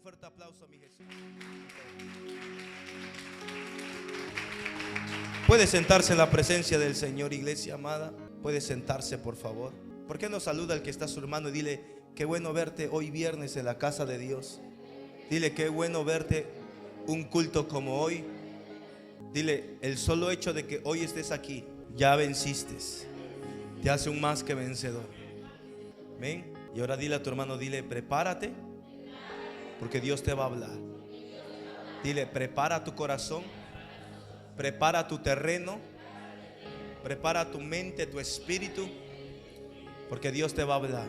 fuerte aplauso a mi Jesús. Puede sentarse en la presencia del Señor, iglesia amada. Puede sentarse, por favor. ¿Por qué no saluda al que está a su hermano y dile: qué bueno verte hoy viernes en la casa de Dios? Dile: qué bueno verte un culto como hoy. Dile: el solo hecho de que hoy estés aquí, ya venciste, te hace un más que vencedor. Amén. Y ahora dile a tu hermano, dile: prepárate, porque Dios te va a hablar. Dile: prepara tu corazón, prepara tu terreno, prepara tu mente, tu espíritu, porque Dios te va a hablar.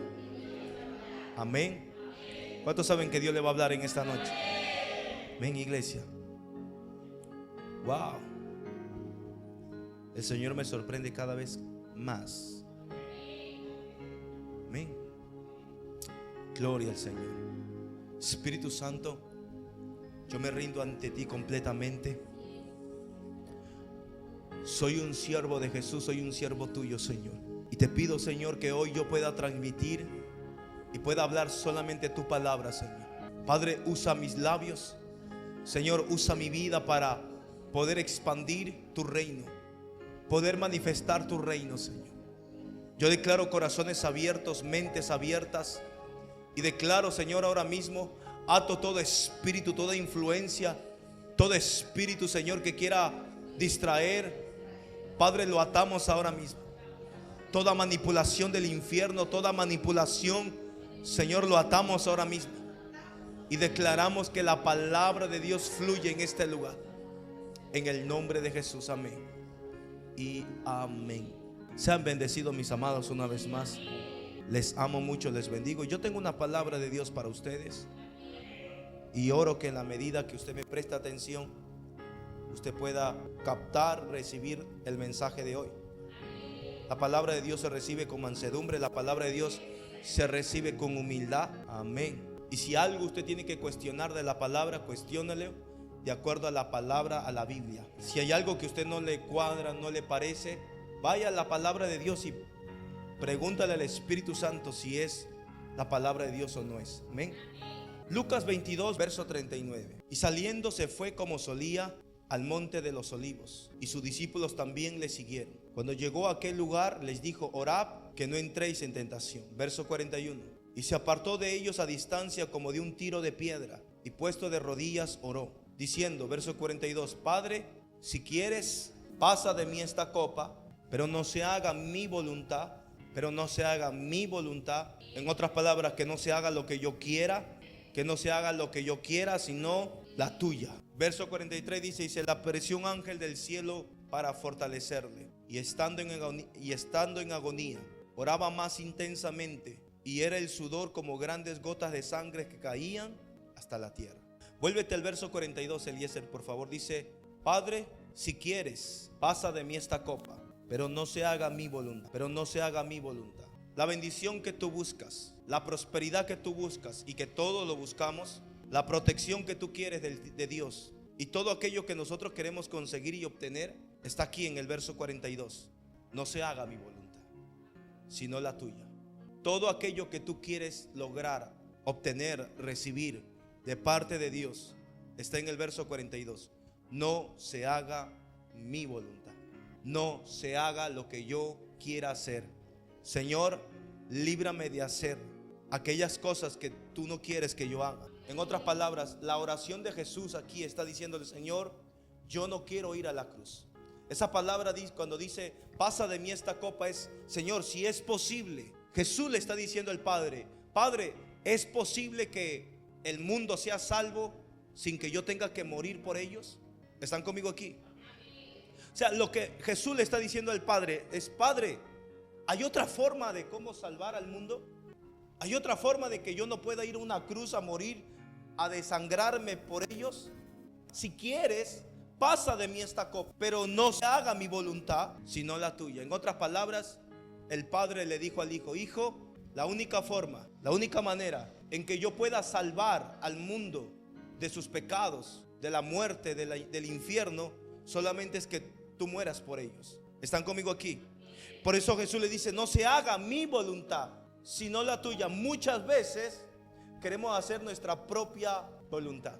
Amén. ¿Cuántos saben que Dios le va a hablar en esta noche? Amén, iglesia. Wow. El Señor me sorprende cada vez más. Amén. Gloria al Señor. Espíritu Santo, yo me rindo ante ti completamente. Soy un siervo de Jesús, soy un siervo tuyo, Señor. Y te pido, Señor, que hoy yo pueda transmitir y pueda hablar solamente tu palabra, Señor. Padre, usa mis labios. Señor, usa mi vida para poder expandir tu reino, poder manifestar tu reino, Señor. Yo declaro corazones abiertos, mentes abiertas. Y declaro, Señor, ahora mismo, ato todo espíritu, toda influencia, todo espíritu, Señor, que quiera distraer. Padre, lo atamos ahora mismo. Toda manipulación del infierno, toda manipulación, Señor, lo atamos ahora mismo. Y declaramos que la palabra de Dios fluye en este lugar. En el nombre de Jesús, amén y amén. Sean bendecidos, mis amados, una vez más. Les amo mucho, les bendigo. Yo tengo una palabra de Dios para ustedes. Y oro que en la medida que usted me presta atención, usted pueda captar, recibir el mensaje de hoy. La palabra de Dios se recibe con mansedumbre. La palabra de Dios se recibe con humildad. Amén. Y si algo usted tiene que cuestionar de la palabra, cuestiónele de acuerdo a la palabra, a la Biblia. Si hay algo que a usted no le cuadra, no le parece, vaya a la palabra de Dios y pregúntale al Espíritu Santo si es la palabra de Dios o no es. Amén. Lucas 22, verso 39. Y saliendo se fue como solía al monte de los olivos, y sus discípulos también le siguieron. Cuando llegó a aquel lugar, les dijo: orad, que no entréis en tentación. Verso 41. Y se apartó de ellos a distancia como de un tiro de piedra, y puesto de rodillas oró, diciendo, verso 42: Padre, si quieres, pasa de mí esta copa, pero no se haga mi voluntad, pero no se haga mi voluntad. En otras palabras, que no se haga lo que yo quiera, que no se haga lo que yo quiera, sino la tuya. Verso 43 dice: y se le apareció un ángel del cielo para fortalecerle, y estando en agonía, oraba más intensamente, y era el sudor como grandes gotas de sangre que caían hasta la tierra. Vuélvete al verso 42, Eliezer, por favor. Dice: Padre, si quieres, pasa de mí esta copa, pero no se haga mi voluntad, pero no se haga mi voluntad. La bendición que tú buscas, la prosperidad que tú buscas y que todos lo buscamos, la protección que tú quieres de Dios y todo aquello que nosotros queremos conseguir y obtener, está aquí en el verso 42. No se haga mi voluntad, sino la tuya. Todo aquello que tú quieres lograr, obtener, recibir de parte de Dios, está en el verso 42. No se haga mi voluntad, no se haga lo que yo quiera hacer. Señor, líbrame de hacer aquellas cosas que tú no quieres que yo haga. En otras palabras, la oración de Jesús aquí está diciéndole: Señor, yo no quiero ir a la cruz. Esa palabra cuando dice pasa de mí esta copa, es: Señor, si es posible. Jesús le está diciendo al Padre: Padre, ¿es posible que el mundo sea salvo sin que yo tenga que morir por ellos? ¿Están conmigo aquí? O sea, lo que Jesús le está diciendo al Padre es: Padre, ¿hay otra forma de cómo salvar al mundo? ¿Hay otra forma de que yo no pueda ir a una cruz a morir, a desangrarme por ellos? Si quieres, pasa de mí esta copa, pero no se haga mi voluntad, sino la tuya. En otras palabras, el Padre le dijo al Hijo: Hijo, la única forma, la única manera en que yo pueda salvar al mundo de sus pecados, de la muerte, del infierno, solamente es que tú mueras por ellos. ¿Están conmigo aquí? Por eso Jesús le dice: no se haga mi voluntad, sino la tuya. Muchas veces queremos hacer nuestra propia voluntad.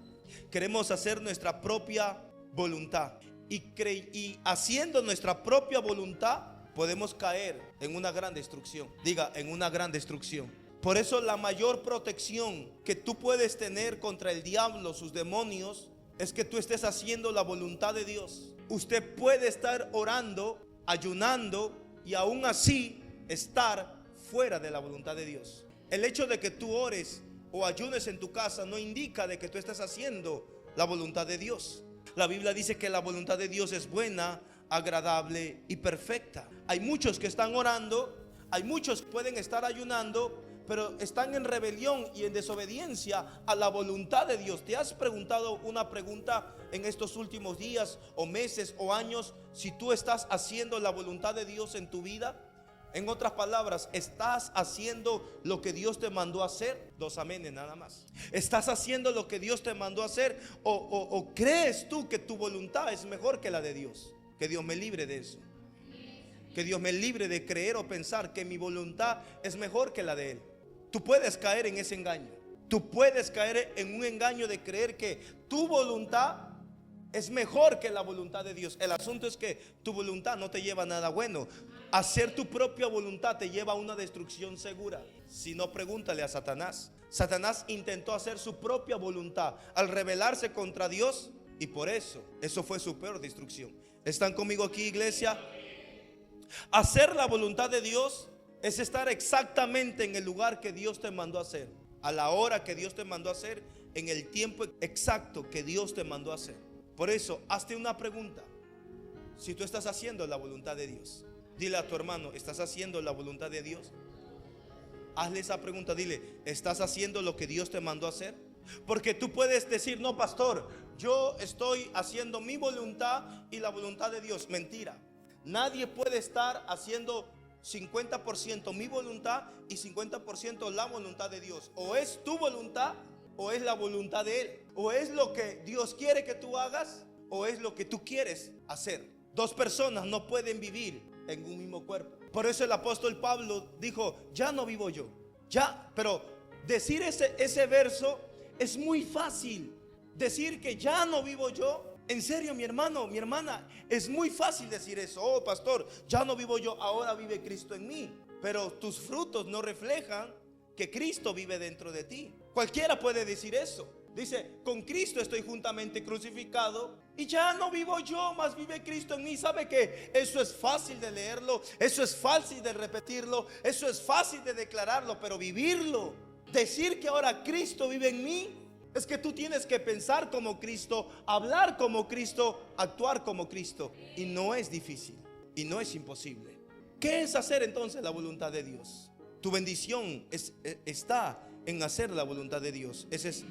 Queremos hacer nuestra propia voluntad. Y haciendo nuestra propia voluntad, podemos caer en una gran destrucción. Diga, en una gran destrucción. Por eso la mayor protección que tú puedes tener contra el diablo, sus demonios, es que tú estés haciendo la voluntad de Dios. Usted puede estar orando, ayunando y aún así estar fuera de la voluntad de Dios. El hecho de que tú ores o ayunes en tu casa no indica de que tú estés haciendo la voluntad de Dios. La Biblia dice que la voluntad de Dios es buena, agradable y perfecta. Hay muchos que están orando, hay muchos que pueden estar ayunando, pero están en rebelión y en desobediencia a la voluntad de Dios. ¿Te has preguntado una pregunta en estos últimos días o meses o años si tú estás haciendo la voluntad de Dios en tu vida? En otras palabras, ¿estás haciendo lo que Dios te mandó a hacer? 2 amenes nada más. ¿Estás haciendo lo que Dios te mandó a hacer? ¿O crees tú que tu voluntad es mejor que la de Dios? Que Dios me libre de eso. Que Dios me libre de creer o pensar que mi voluntad es mejor que la de Él. Tú puedes caer en ese engaño. Tú puedes caer en un engaño de creer que tu voluntad es mejor que la voluntad de Dios. El asunto es que tu voluntad no te lleva a nada bueno. Hacer tu propia voluntad te lleva a una destrucción segura. Si no, pregúntale a Satanás. Satanás intentó hacer su propia voluntad al rebelarse contra Dios, y por eso fue su peor destrucción. ¿Están conmigo aquí, iglesia? Hacer la voluntad de Dios es estar exactamente en el lugar que Dios te mandó a hacer, a la hora que Dios te mandó a hacer, en el tiempo exacto que Dios te mandó a hacer. Por eso, hazte una pregunta. Si tú estás haciendo la voluntad de Dios, dile a tu hermano, ¿estás haciendo la voluntad de Dios? Hazle esa pregunta, dile, ¿estás haciendo lo que Dios te mandó a hacer? Porque tú puedes decir, no, pastor, yo estoy haciendo mi voluntad y la voluntad de Dios. Mentira. Nadie puede estar haciendo 50% mi voluntad y 50% la voluntad de Dios. O es tu voluntad o es la voluntad de Él. O es lo que Dios quiere que tú hagas o es lo que tú quieres hacer. 2 personas no pueden vivir en un mismo cuerpo. Por eso el apóstol Pablo dijo, ya no vivo yo. Ya, pero decir ese verso es muy fácil. Decir que ya no vivo yo. En serio, mi hermano, mi hermana, es muy fácil decir eso. Oh, pastor, ya no vivo yo, ahora vive Cristo en mí. Pero tus frutos no reflejan que Cristo vive dentro de ti. Cualquiera puede decir eso. Dice, con Cristo estoy juntamente crucificado y ya no vivo yo, mas vive Cristo en mí. ¿Sabe qué? Eso es fácil de leerlo, eso es fácil de repetirlo, eso es fácil de declararlo, pero vivirlo, decir que ahora Cristo vive en mí, es que tú tienes que pensar como Cristo, hablar como Cristo, actuar como Cristo. Y no es difícil y no es imposible. ¿Qué es hacer entonces la voluntad de Dios? Tu bendición está en hacer la voluntad de Dios. Ese es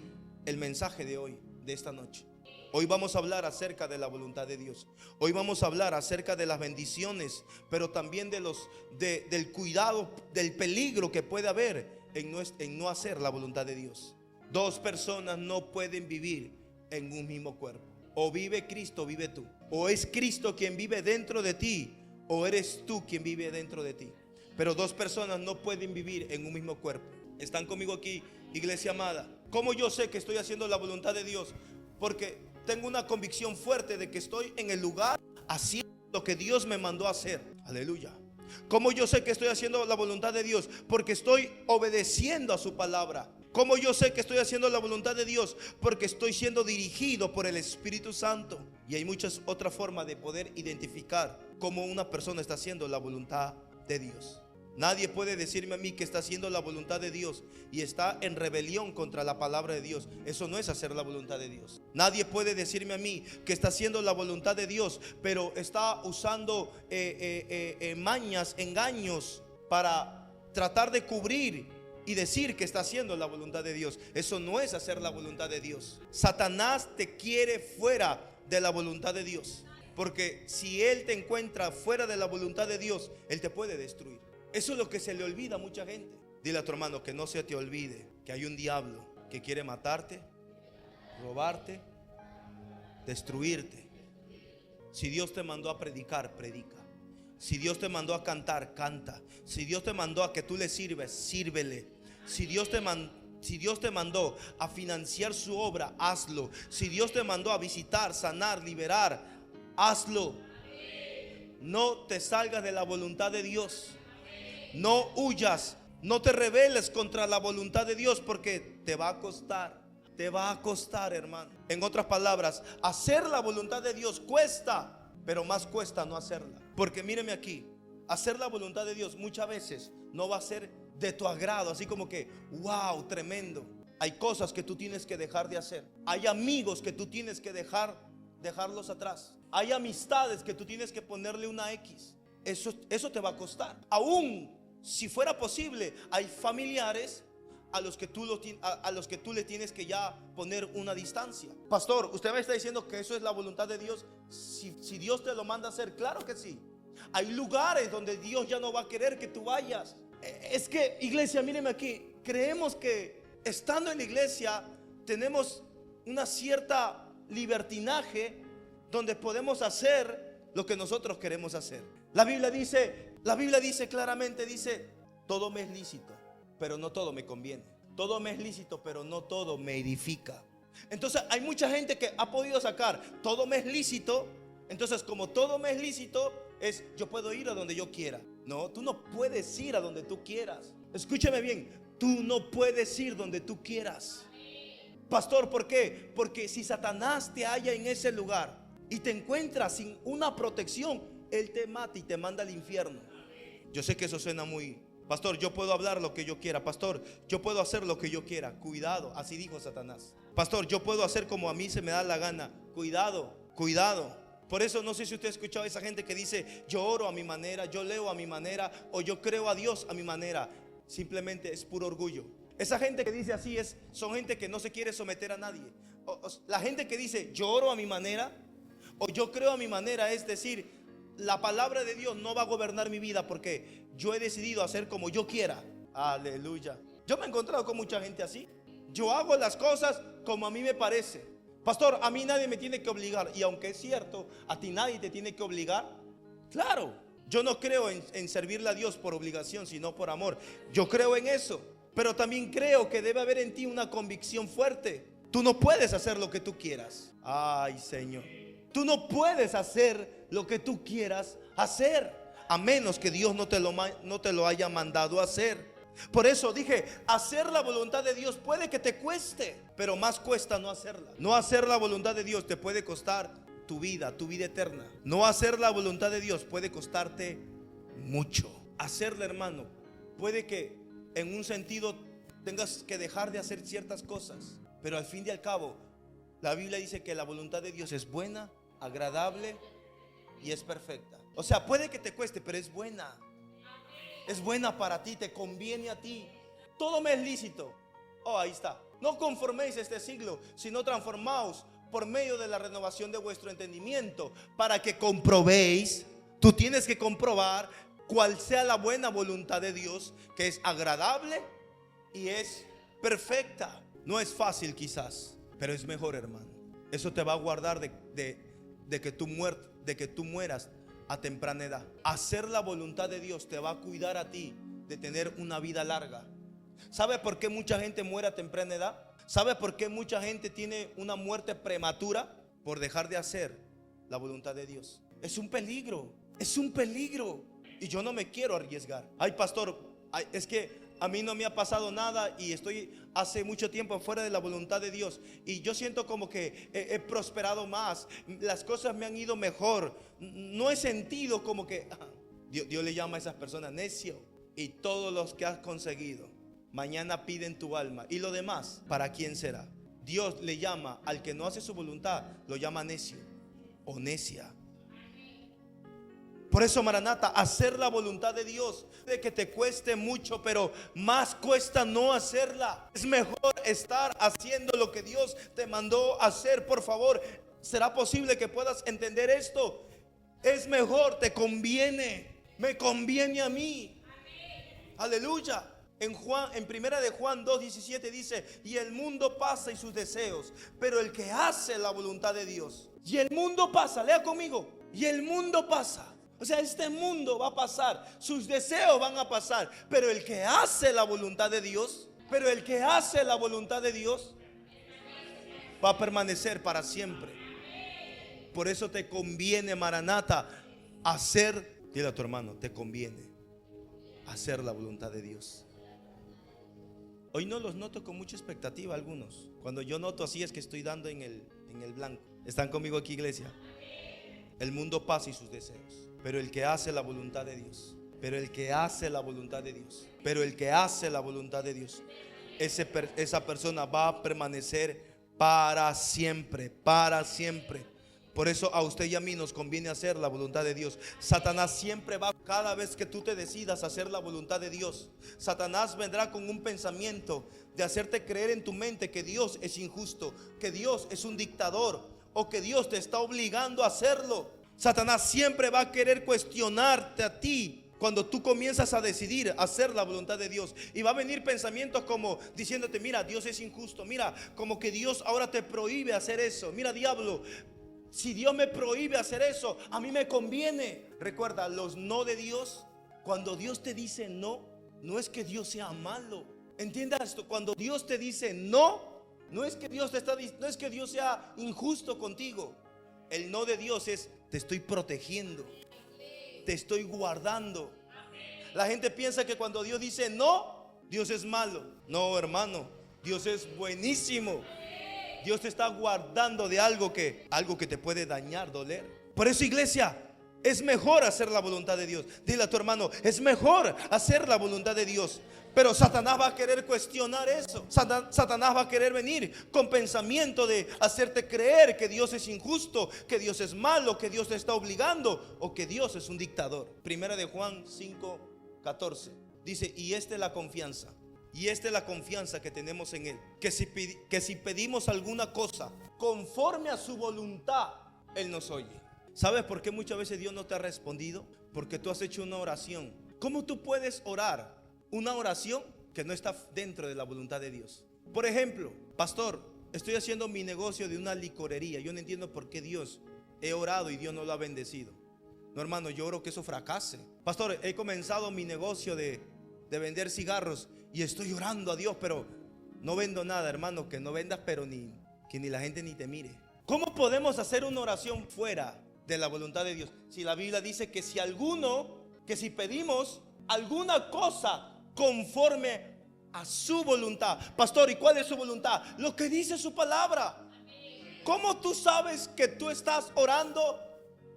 el mensaje de hoy, de esta noche. Hoy vamos a hablar acerca de la voluntad de Dios. Hoy vamos a hablar acerca de las bendiciones, pero también del cuidado, del peligro que puede haber en no hacer la voluntad de Dios. 2 personas no pueden vivir en un mismo cuerpo. O vive Cristo, vive tú. O es Cristo quien vive dentro de ti, o eres tú quien vive dentro de ti. Pero 2 personas no pueden vivir en un mismo cuerpo. ¿Están conmigo aquí, iglesia amada? ¿Cómo yo sé que estoy haciendo la voluntad de Dios? Porque tengo una convicción fuerte de que estoy en el lugar haciendo lo que Dios me mandó a hacer. Aleluya. ¿Cómo yo sé que estoy haciendo la voluntad de Dios? Porque estoy obedeciendo a su palabra. ¿Cómo yo sé que estoy haciendo la voluntad de Dios? Porque estoy siendo dirigido por el Espíritu Santo. Y hay muchas otras formas de poder identificar cómo una persona está haciendo la voluntad de Dios. Nadie puede decirme a mí que está haciendo la voluntad de Dios y está en rebelión contra la palabra de Dios. Eso no es hacer la voluntad de Dios. Nadie puede decirme a mí que está haciendo la voluntad de Dios, pero está usando mañas, engaños para tratar de cubrir y decir que está haciendo la voluntad de Dios. Eso no es hacer la voluntad de Dios. Satanás te quiere fuera de la voluntad de Dios, porque si él te encuentra fuera de la voluntad de Dios, él te puede destruir. Eso es lo que se le olvida a mucha gente. Dile a tu hermano que no se te olvide que hay un diablo que quiere matarte, robarte, destruirte. Si Dios te mandó a predicar, predica. Si Dios te mandó a cantar, canta. Si Dios te mandó a que tú le sirves, sírvele. Si Dios te Si Dios te mandó a financiar su obra, hazlo. Si Dios te mandó a visitar, sanar, liberar, hazlo. No te salgas de la voluntad de Dios. No huyas. No te rebeles contra la voluntad de Dios, porque te va a costar. Te va a costar, hermano. En otras palabras, hacer la voluntad de Dios cuesta, pero más cuesta no hacerla. Porque míreme aquí, hacer la voluntad de Dios muchas veces no va a ser de tu agrado, así como que wow, tremendo. Hay cosas que tú tienes que dejar de hacer. Hay amigos que tú tienes que dejarlos atrás. Hay amistades que tú tienes que ponerle una X. Eso te va a costar. Aún si fuera posible, hay familiares a los que tú le tienes que ya poner una distancia. Pastor, usted me está diciendo que eso es la voluntad de Dios. Si Dios te lo manda a hacer, claro que sí. Hay lugares donde Dios ya no va a querer que tú vayas. Es que, iglesia, míreme aquí, creemos que estando en la iglesia tenemos una cierta libertinaje donde podemos hacer lo que nosotros queremos hacer. La Biblia dice claramente, dice, todo me es lícito, pero no todo me conviene. Todo me es lícito, pero no todo me edifica. Entonces hay mucha gente que ha podido sacar todo me es lícito. Entonces, como todo me es lícito, yo puedo ir a donde yo quiera. No, tú no puedes ir a donde tú quieras. Escúchame bien, tú no puedes ir donde tú quieras. Pastor, ¿por qué? Porque si Satanás te halla en ese lugar y te encuentras sin una protección, él te mata y te manda al infierno. Yo sé que eso suena muy... Pastor, yo puedo hablar lo que yo quiera. Pastor, yo puedo hacer lo que yo quiera. Cuidado, así dijo Satanás. Pastor, yo puedo hacer como a mí se me da la gana. Cuidado, cuidado. Por eso no sé si usted ha escuchado a esa gente que dice, yo oro a mi manera, yo leo a mi manera, o yo creo a Dios a mi manera. Simplemente es puro orgullo. Esa gente que dice así son gente que no se quiere someter a nadie. La gente que dice, yo oro a mi manera, o yo creo a mi manera, es decir, la palabra de Dios no va a gobernar mi vida porque yo he decidido hacer como yo quiera. Aleluya. Yo me he encontrado con mucha gente así. Yo hago las cosas como a mí me parece. Pastor, a mí nadie me tiene que obligar. Y aunque es cierto, a ti nadie te tiene que obligar. Claro, yo no creo en servirle a Dios por obligación, sino por amor. Yo creo en eso. Pero también creo que debe haber en ti una convicción fuerte. Tú no puedes hacer lo que tú quieras. Ay, Señor. Tú no puedes hacer lo que tú quieras hacer, a menos que Dios no te lo haya mandado a hacer. Por eso dije, hacer la voluntad de Dios puede que te cueste, pero más cuesta no hacerla. No hacer la voluntad de Dios te puede costar tu vida eterna. No hacer la voluntad de Dios puede costarte mucho. Hacerla, hermano, puede que en un sentido tengas que dejar de hacer ciertas cosas, pero al fin y al cabo la Biblia dice que la voluntad de Dios es buena, agradable y es perfecta. O sea, puede que te cueste, pero es buena. Es buena para ti, te conviene a ti. Todo me es lícito. Oh, ahí está. No conforméis este siglo, sino transformaos por medio de la renovación de vuestro entendimiento, para que comprobéis. Tú tienes que comprobar cuál sea la buena voluntad de Dios, que es agradable y es perfecta. No es fácil quizás, pero es mejor, hermano. Eso te va a guardar de que tú mueras a temprana edad. Hacer la voluntad de Dios te va a cuidar a ti de tener una vida larga. ¿Sabe por qué mucha gente muere a temprana edad? ¿Sabe por qué mucha gente tiene una muerte prematura? Por dejar de hacer la voluntad de Dios. Es un peligro, es un peligro. Y yo no me quiero arriesgar. Ay, pastor, es que a mí no me ha pasado nada y estoy hace mucho tiempo fuera de la voluntad de Dios, y yo siento como que he prosperado más, las cosas me han ido mejor. No he sentido como que Dios le llama a esas personas necio. Y todos los que has conseguido mañana piden tu alma, y lo demás, ¿para quién será? Dios le llama al que no hace su voluntad, lo llama necio o necia. Por eso, Maranata, hacer la voluntad de Dios, de que te cueste mucho, pero más cuesta no hacerla. Es mejor estar haciendo lo que Dios te mandó hacer. Por favor, ¿será posible que puedas entender esto? Es mejor, te conviene, me conviene a mí. Aleluya. En primera de Juan 2:17 dice: y el mundo pasa y sus deseos, pero el que hace la voluntad de Dios. Y el mundo pasa, lea conmigo. Y el mundo pasa. O sea, este mundo va a pasar, sus deseos van a pasar, pero el que hace la voluntad de Dios Pero el que hace la voluntad de Dios va a permanecer para siempre. Por eso te conviene, Maranata, hacer, dile a tu hermano, te conviene hacer la voluntad de Dios. Hoy no los noto con mucha expectativa algunos. Cuando yo noto así es que estoy dando en el blanco. ¿Están conmigo aquí, iglesia? El mundo pasa y sus deseos, pero el que hace la voluntad de Dios, pero el que hace la voluntad de Dios, pero el que hace la voluntad de Dios, esa persona va a permanecer para siempre, para siempre. Por eso a usted y a mí nos conviene hacer la voluntad de Dios. Satanás siempre va, cada vez que tú te decidas hacer la voluntad de Dios, Satanás vendrá con un pensamiento de hacerte creer en tu mente que Dios es injusto, que Dios es un dictador o que Dios te está obligando a hacerlo. Satanás siempre va a querer cuestionarte a ti cuando tú comienzas a decidir hacer la voluntad de Dios. Y va a venir pensamientos como diciéndote: mira, Dios es injusto. Mira, como que Dios ahora te prohíbe hacer eso. Mira, diablo, si Dios me prohíbe hacer eso, a mí me conviene. Recuerda, los no de Dios, cuando Dios te dice no, no es que Dios sea malo. Entienda esto, cuando Dios te dice no, no es que Dios no es que Dios sea injusto contigo. El no de Dios es: te estoy protegiendo, te estoy guardando. La gente piensa que cuando Dios dice no, Dios es malo. No, hermano, Dios es buenísimo. Dios te está guardando de algo que te puede dañar, doler. Por eso, iglesia, es mejor hacer la voluntad de Dios. Dile a tu hermano: es mejor hacer la voluntad de Dios. Pero Satanás va a querer cuestionar eso. Satanás va a querer venir con pensamiento de hacerte creer que Dios es injusto, que Dios es malo, que Dios te está obligando o que Dios es un dictador. Primera de Juan 5:14 dice: y esta es la confianza. Y esta es la confianza que tenemos en Él, que si pedimos alguna cosa conforme a su voluntad, Él nos oye. ¿Sabes por qué muchas veces Dios no te ha respondido? Porque tú has hecho una oración. ¿Cómo tú puedes orar una oración que no está dentro de la voluntad de Dios? Por ejemplo: pastor, estoy haciendo mi negocio de una licorería. Yo no entiendo por qué Dios, he orado y Dios no lo ha bendecido. No, hermano, yo oro que eso fracase. Pastor, he comenzado mi negocio de vender cigarros y estoy orando a Dios, pero no vendo nada. Hermano, que no vendas, pero que ni la gente ni te mire. ¿Cómo podemos hacer una oración fuera de la voluntad de Dios? Si la Biblia dice que si pedimos alguna cosa conforme a su voluntad. Pastor, ¿y cuál es su voluntad? Lo que dice su palabra. ¿Cómo tú sabes que tú estás orando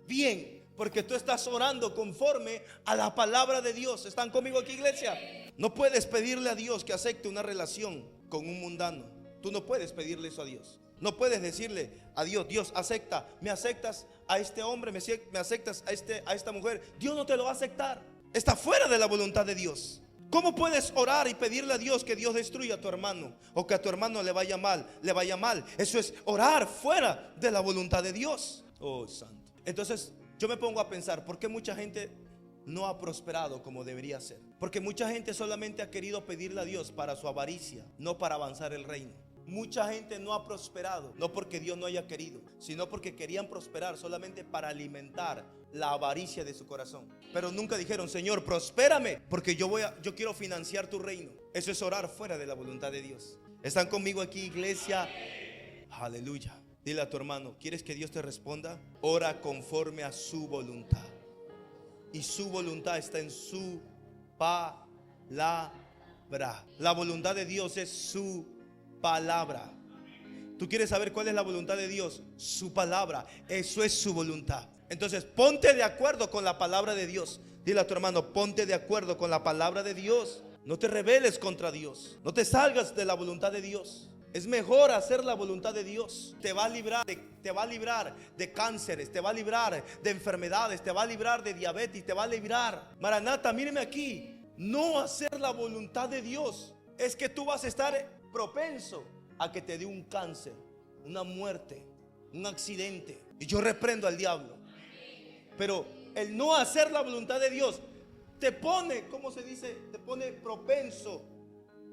bien? Porque tú estás orando conforme a la palabra de Dios. ¿Están conmigo aquí, iglesia? No puedes pedirle a Dios que acepte una relación con un mundano. Tú no puedes pedirle eso a Dios. No puedes decirle a Dios: Dios, me aceptas a este hombre, me aceptas a esta mujer. Dios no te lo va a aceptar. Está fuera de la voluntad de Dios. ¿Cómo puedes orar y pedirle a Dios que Dios destruya a tu hermano o que a tu hermano le vaya mal? Eso es orar fuera de la voluntad de Dios. Oh, santo. Entonces yo me pongo a pensar: ¿por qué mucha gente no ha prosperado como debería ser? Porque mucha gente solamente ha querido pedirle a Dios para su avaricia, no para avanzar el reino. Mucha gente no ha prosperado, no porque Dios no haya querido, sino porque querían prosperar solamente para alimentar la avaricia de su corazón. Pero nunca dijeron: Señor, prospérame, porque yo quiero financiar tu reino. Eso es orar fuera de la voluntad de Dios. ¿Están conmigo aquí, iglesia? Aleluya. Dile a tu hermano: ¿quieres que Dios te responda? Ora conforme a su voluntad. Y su voluntad está en su palabra. La voluntad de Dios es su palabra. ¿Tú quieres saber cuál es la voluntad de Dios? Su palabra. Eso es su voluntad. Entonces ponte de acuerdo con la palabra de Dios. Dile a tu hermano: ponte de acuerdo con la palabra de Dios. No te rebeles contra Dios. No te salgas de la voluntad de Dios. Es mejor hacer la voluntad de Dios. Te va a librar de cánceres, te va a librar de enfermedades, te va a librar de diabetes, te va a librar. Maranata, míreme aquí. No hacer la voluntad de Dios es que tú vas a estar propenso a que te dé un cáncer, una muerte, un accidente. Y yo reprendo al diablo. Pero el no hacer la voluntad de Dios te pone, ¿cómo se dice? Te pone propenso,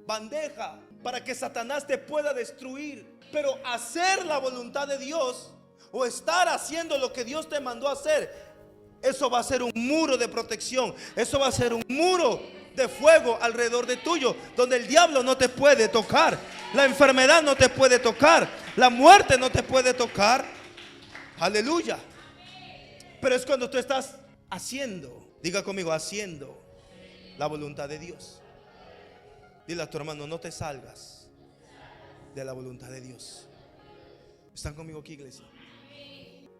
bandeja, para que Satanás te pueda destruir. Pero hacer la voluntad de Dios o estar haciendo lo que Dios te mandó a hacer, eso va a ser un muro de protección. Eso va a ser un muro de fuego alrededor de tuyo, donde el diablo no te puede tocar, la enfermedad no te puede tocar, la muerte no te puede tocar. Aleluya. Pero es cuando tú estás haciendo, diga conmigo, haciendo la voluntad de Dios. Dile a tu hermano, no te salgas de la voluntad de Dios. ¿Están conmigo aquí, iglesia?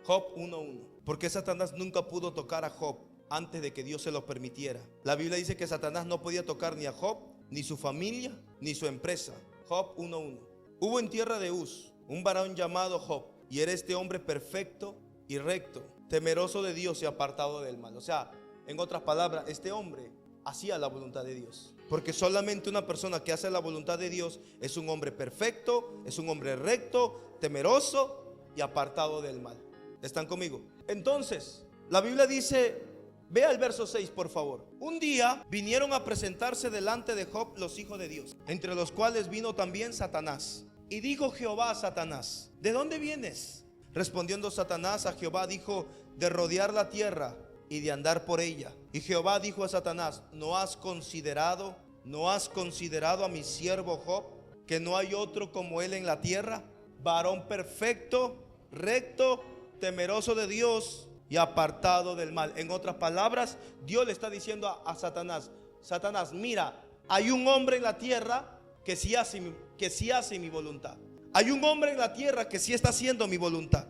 Job 1:1. ¿Por qué Satanás nunca pudo tocar a Job antes de que Dios se lo permitiera? La Biblia dice que Satanás no podía tocar ni a Job, ni su familia, ni su empresa. Job 1:1. Hubo en tierra de Uz un varón llamado Job, y era este hombre perfecto y recto, temeroso de Dios y apartado del mal. O sea, en otras palabras, este hombre hacía la voluntad de Dios. Porque solamente una persona que hace la voluntad de Dios es un hombre perfecto, es un hombre recto, temeroso y apartado del mal. ¿Están conmigo? Entonces, la Biblia dice, vea el verso 6 por favor. Un día vinieron a presentarse delante de Job los hijos de Dios, entre los cuales vino también Satanás. Y dijo Jehová a Satanás, ¿de dónde vienes? Respondiendo Satanás a Jehová dijo, de rodear la tierra y de andar por ella. Y Jehová dijo a Satanás, ¿no has considerado a mi siervo Job, que no hay otro como él en la tierra, varón perfecto, recto, temeroso de Dios y apartado del mal? En otras palabras, Dios le está diciendo a Satanás, Satanás, mira, hay un hombre en la tierra que sí hace mi voluntad. Hay un hombre en la tierra que sí está haciendo mi voluntad.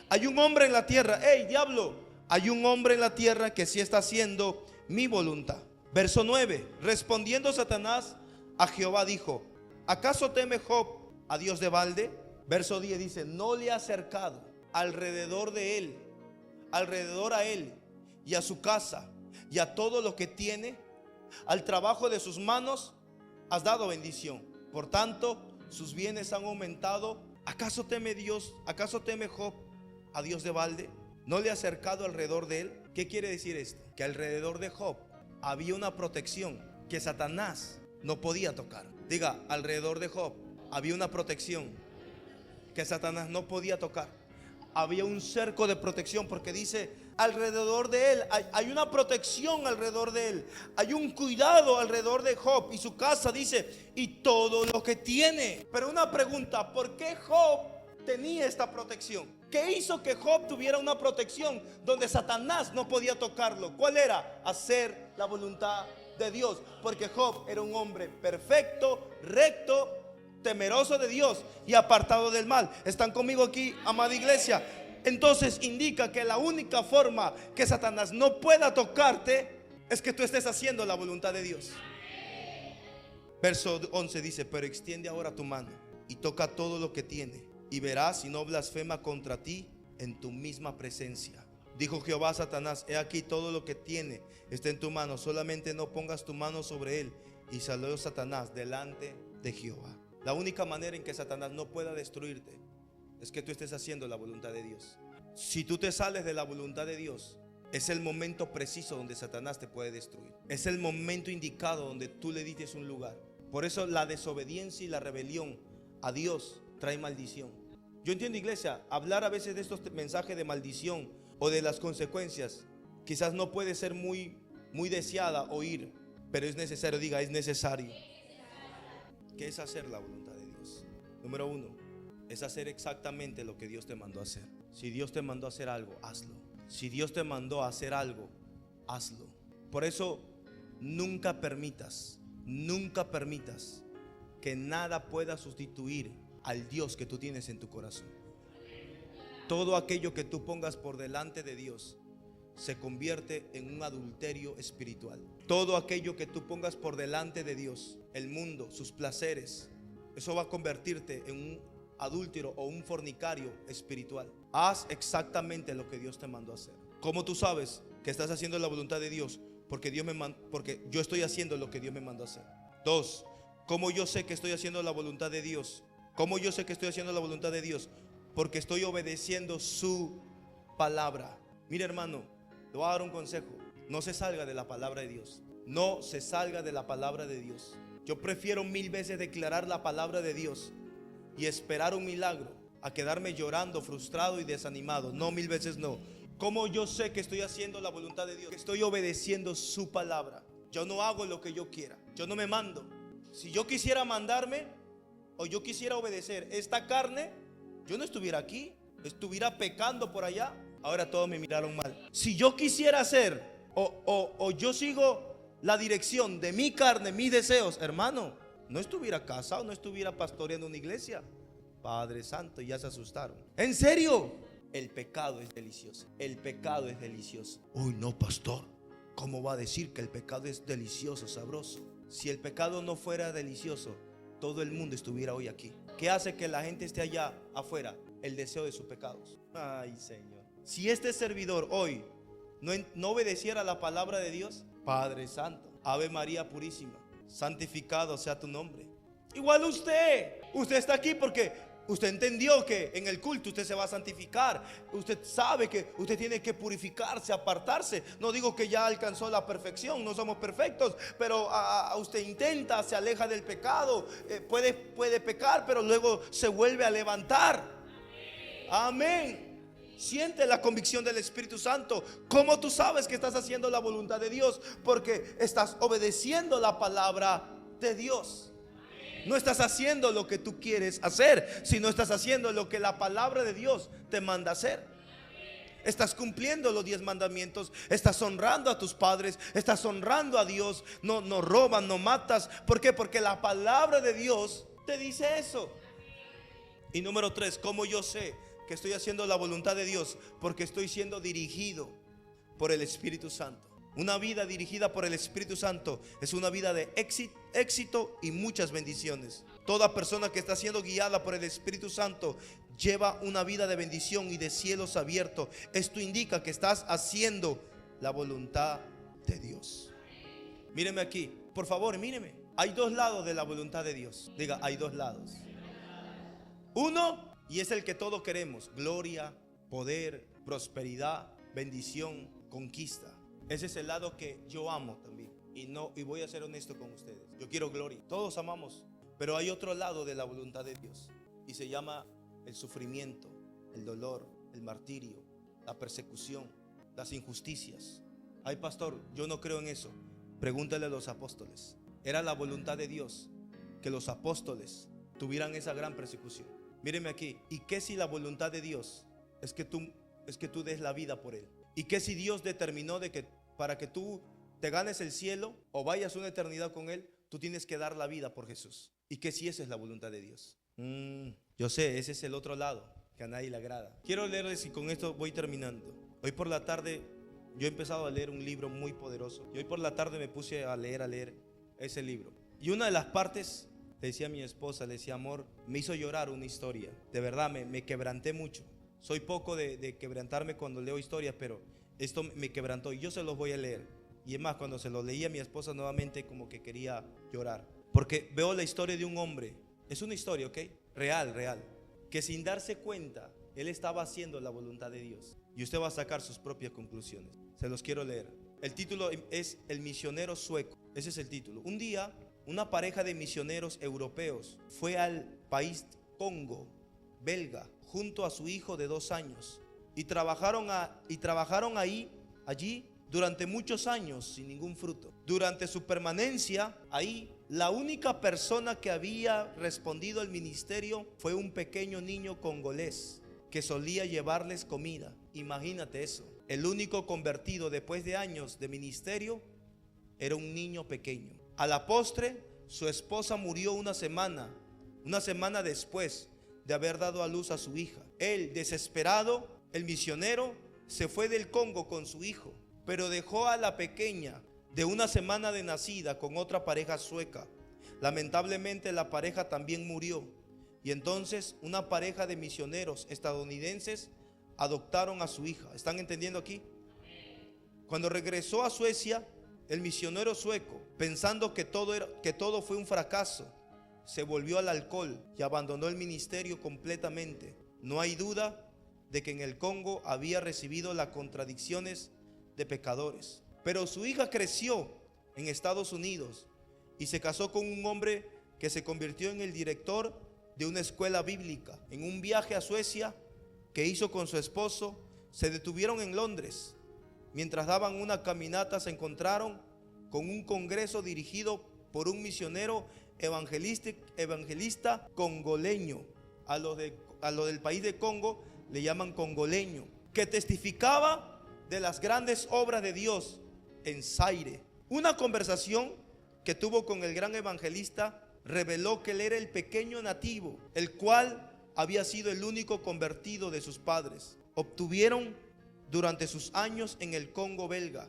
Hay un hombre en la tierra, hey diablo, hay un hombre en la tierra que sí está haciendo mi voluntad. Verso 9, respondiendo Satanás a Jehová dijo, ¿acaso teme Job a Dios de balde? Verso 10 dice, no le ha acercado alrededor de él, alrededor a él y a su casa y a todo lo que tiene, al trabajo de sus manos has dado bendición. Por tanto, sus bienes han aumentado. ¿Acaso teme Job a Dios de balde? ¿No le ha acercado alrededor de él? ¿Qué quiere decir esto? Que alrededor de Job había una protección que Satanás no podía tocar. Diga, alrededor de Job había una protección que Satanás no podía tocar. Había un cerco de protección, porque dice, alrededor de él hay una protección alrededor de él. Hay un cuidado alrededor de Job y su casa, dice, y todo lo que tiene. Pero una pregunta, ¿por qué Job tenía esta protección? ¿Qué hizo que Job tuviera una protección donde Satanás no podía tocarlo? ¿Cuál era? Hacer la voluntad de Dios. Porque Job era un hombre perfecto, recto, temeroso de Dios y apartado del mal. ¿Están conmigo aquí, amada iglesia? Entonces indica que la única forma que Satanás no pueda tocarte es que tú estés haciendo la voluntad de Dios. Verso 11 dice, pero extiende ahora tu mano y toca todo lo que tiene, y verás si no blasfema contra ti en tu misma presencia. Dijo Jehová a Satanás, he aquí todo lo que tiene está en tu mano, solamente no pongas tu mano sobre él. Y salió Satanás delante de Jehová. La única manera en que Satanás no pueda destruirte es que tú estés haciendo la voluntad de Dios. Si tú te sales de la voluntad de Dios, es el momento preciso donde Satanás te puede destruir. Es el momento indicado donde tú le dices un lugar. Por eso la desobediencia y la rebelión a Dios trae maldición. Yo entiendo, iglesia, hablar a veces de estos mensajes de maldición o de las consecuencias quizás no puede ser muy deseada oír, pero es necesario. Diga, es necesario. ¿Qué es hacer la voluntad de Dios? Número 1, es hacer exactamente lo que Dios te mandó a hacer. Si Dios te mandó a hacer algo, hazlo. Si Dios te mandó a hacer algo, hazlo. Por eso nunca permitas que nada pueda sustituir al Dios que tú tienes en tu corazón. Todo aquello que tú pongas por delante de Dios se convierte en un adulterio espiritual. Todo aquello que tú pongas por delante de Dios, el mundo, sus placeres, eso va a convertirte en un adúltero o un fornicario espiritual. Haz exactamente lo que Dios te mandó a hacer. ¿Cómo tú sabes que estás haciendo la voluntad de Dios? Porque yo estoy haciendo lo que Dios me mandó a hacer. 2, ¿cómo yo sé que estoy haciendo la voluntad de Dios? ¿Cómo yo sé que estoy haciendo la voluntad de Dios? Porque estoy obedeciendo su palabra. Mira, hermano, te voy a dar un consejo. No se salga de la palabra de Dios. No se salga de la palabra de Dios. Yo prefiero 1000 veces declarar la palabra de Dios y esperar un milagro a quedarme llorando, frustrado y desanimado. No, 1000 veces no. ¿Cómo yo sé que estoy haciendo la voluntad de Dios? Que estoy obedeciendo su palabra. yo no hago lo que yo quiera. Yo no me mando. Si yo quisiera mandarme o yo quisiera obedecer esta carne, yo no estuviera aquí, estuviera pecando por allá. Ahora todos me miraron mal. Si yo quisiera hacer o yo sigo la dirección de mi carne, mis deseos, hermano, no estuviera casado, no estuviera pastoreando una iglesia. Padre Santo, ya se asustaron. ¿En serio? El pecado es delicioso. El pecado es delicioso. Uy, no, pastor, ¿cómo va a decir que el pecado es delicioso, sabroso? Si el pecado no fuera delicioso, todo el mundo estuviera hoy aquí. ¿Qué hace que la gente esté allá afuera? El deseo de sus pecados. Ay, Señor. Si este servidor hoy no obedeciera la palabra de Dios, Padre Santo, Ave María Purísima, santificado sea tu nombre. Igual usted está aquí porque usted entendió que en el culto usted se va a santificar. Usted sabe que usted tiene que purificarse, apartarse. No digo que ya alcanzó la perfección, no somos perfectos, pero usted intenta, se aleja del pecado, puede pecar, pero luego se vuelve a levantar. Amén. Siente la convicción del Espíritu Santo. ¿Cómo tú sabes que estás haciendo la voluntad de Dios? Porque estás obedeciendo la palabra de Dios. No estás haciendo lo que tú quieres hacer, sino estás haciendo lo que la palabra de Dios te manda hacer. Estás cumpliendo los 10 mandamientos. Estás honrando a tus padres. Estás honrando a Dios. No robas, no matas. ¿Por qué? Porque la palabra de Dios te dice eso. Y número 3, ¿cómo yo sé que estoy haciendo la voluntad de Dios? Porque estoy siendo dirigido por el Espíritu Santo. Una vida dirigida por el Espíritu Santo es una vida de éxito y muchas bendiciones. Toda persona que está siendo guiada por el Espíritu Santo lleva una vida de bendición y de cielos abiertos. Esto indica que estás haciendo la voluntad de Dios. Míreme aquí, por favor, míreme. Hay 2 lados de la voluntad de Dios. Diga, hay 2 lados. Uno, y es el que todos queremos: gloria, poder, prosperidad, bendición, conquista. Ese es el lado que yo amo también. Y voy a ser honesto con ustedes. Yo quiero gloria. Todos amamos. Pero hay otro lado de la voluntad de Dios. Y se llama el sufrimiento, el dolor, el martirio, la persecución, las injusticias. Ay, pastor, yo no creo en eso. Pregúntale a los apóstoles. Era la voluntad de Dios que los apóstoles tuvieran esa gran persecución. Míreme aquí. ¿Y qué si la voluntad de Dios es que tú des la vida por Él? ¿Y qué si Dios determinó de que para que tú te ganes el cielo o vayas una eternidad con Él, tú tienes que dar la vida por Jesús? ¿Y qué si esa es la voluntad de Dios? Yo sé, ese es el otro lado que a nadie le agrada. Quiero leerles y con esto voy terminando. Hoy por la tarde yo he empezado a leer un libro muy poderoso. Y hoy por la tarde me puse a leer ese libro. Y una de las partes, le decía a mi esposa, le decía, amor, me hizo llorar una historia. De verdad, me quebranté mucho. Soy poco de quebrantarme cuando leo historias, pero esto me quebrantó y yo se los voy a leer. Y es más, cuando se los leí a mi esposa nuevamente, como que quería llorar. Porque veo la historia de un hombre. Es una historia, ¿ok? Real. Que sin darse cuenta, él estaba haciendo la voluntad de Dios. Y usted va a sacar sus propias conclusiones. Se los quiero leer. El título es El misionero sueco. Ese es el título. Un día, una pareja de misioneros europeos fue al país Congo, belga, junto a su hijo de 2 años. Y trabajaron allí durante muchos años sin ningún fruto. Durante su permanencia ahí, la única persona que había respondido al ministerio fue un pequeño niño congolés que solía llevarles comida. Imagínate eso. El único convertido después de años de ministerio era un niño pequeño. A la postre, su esposa murió una semana después de haber dado a luz a su hija. Él, desesperado, el misionero, se fue del Congo con su hijo, pero dejó a la pequeña de 1 semana de nacida con otra pareja sueca. Lamentablemente la pareja también murió, y entonces una pareja de misioneros estadounidenses adoptaron a su hija. ¿Están entendiendo aquí? Cuando regresó a Suecia, el misionero sueco, pensando que todo fue un fracaso, se volvió al alcohol y abandonó el ministerio completamente. No hay duda de que en el Congo había recibido las contradicciones de pecadores. Pero su hija creció en Estados Unidos y se casó con un hombre que se convirtió en el director de una escuela bíblica. En un viaje a Suecia que hizo con su esposo, se detuvieron en Londres. Mientras daban una caminata, se encontraron con un congreso dirigido por un misionero evangelista congoleño. A los del país de Congo le llaman congoleño, que testificaba de las grandes obras de Dios en Zaire. Una conversación que tuvo con el gran evangelista reveló que él era el pequeño nativo, el cual había sido el único convertido de sus padres. Obtuvieron durante sus años en el Congo belga.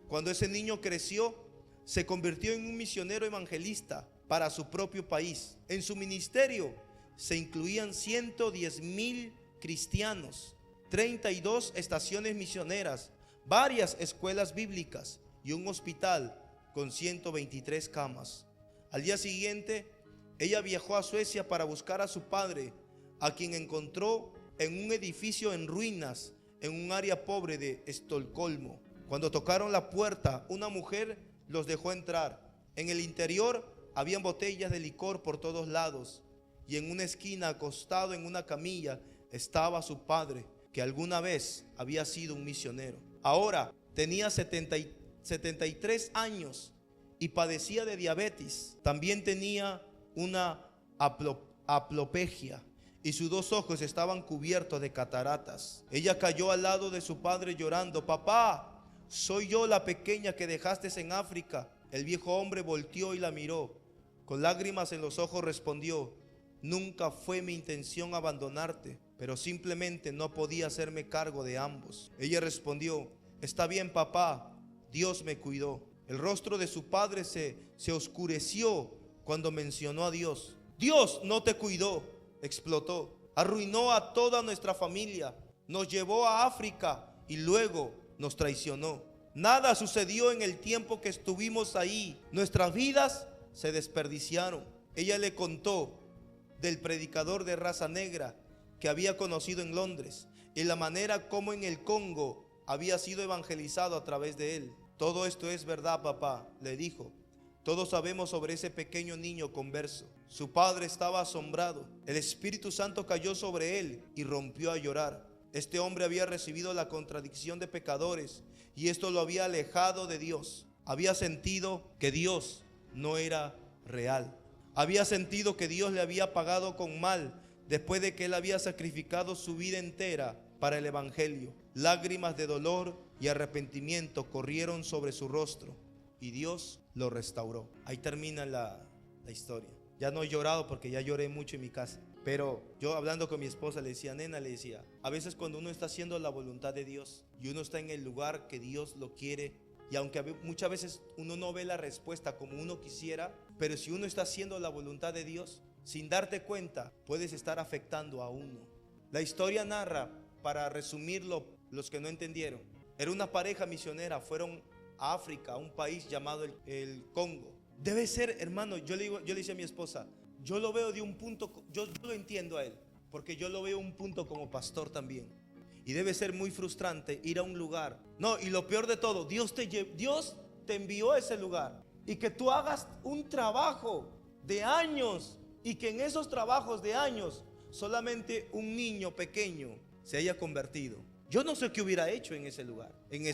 Cuando ese niño creció, se convirtió en un misionero evangelista para su propio país. En su ministerio se incluían 110,000 cristianos, 32 estaciones misioneras, varias escuelas bíblicas y un hospital con 123 camas. Al día siguiente, ella viajó a Suecia para buscar a su padre, a quien encontró en un edificio en ruinas en un área pobre de Estocolmo. Cuando tocaron la puerta, una mujer los dejó entrar. En el interior habían botellas de licor por todos lados, y en una esquina, acostado en una camilla, estaba su padre, que alguna vez había sido un misionero. Ahora tenía 73 años y padecía de diabetes. También tenía una aplopegia y sus 2 ojos estaban cubiertos de cataratas. Ella cayó al lado de su padre llorando. Papá, soy yo la pequeña que dejaste en África. El viejo hombre volteó y la miró. Con lágrimas en los ojos respondió: nunca fue mi intención abandonarte, pero simplemente no podía hacerme cargo de ambos. Ella respondió: está bien, papá, Dios me cuidó. El rostro de su padre se oscureció cuando mencionó a Dios. Dios no te cuidó, explotó. Arruinó a toda nuestra familia, nos llevó a África y luego nos traicionó. Nada sucedió en el tiempo que estuvimos ahí. Nuestras vidas se desperdiciaron. Ella le contó del predicador de raza negra que había conocido en Londres y la manera como en el Congo había sido evangelizado a través de él. Todo esto es verdad, papá, le dijo. Todos sabemos sobre ese pequeño niño converso. Su padre estaba asombrado. El Espíritu Santo cayó sobre él y rompió a llorar. Este hombre había recibido la contradicción de pecadores y esto lo había alejado de Dios. Había sentido que Dios no era real. Había sentido que Dios le había pagado con mal después de que él había sacrificado su vida entera para el evangelio. Lágrimas de dolor y arrepentimiento corrieron sobre su rostro y Dios lo restauró. Ahí termina la historia. Ya no he llorado porque ya lloré mucho en mi casa, pero yo hablando con mi esposa le decía, nena, le decía, a veces cuando uno está haciendo la voluntad de Dios y uno está en el lugar que Dios lo quiere, y aunque muchas veces uno no ve la respuesta como uno quisiera, pero si uno está haciendo la voluntad de Dios, sin darte cuenta, puedes estar afectando a uno. La historia narra, para resumirlo, los que no entendieron, era una pareja misionera, fueron a África, a un país llamado el Congo. Debe ser, hermano, yo le decía a mi esposa, yo lo veo de un punto, yo lo entiendo a él, porque yo lo veo un punto como pastor también. Y debe ser muy frustrante ir a un lugar. No, y lo peor de todo, Dios te envió a ese lugar. Y que tú hagas un trabajo de años y que en esos trabajos de años solamente un niño pequeño se haya convertido. Yo no sé qué hubiera hecho en ese lugar, en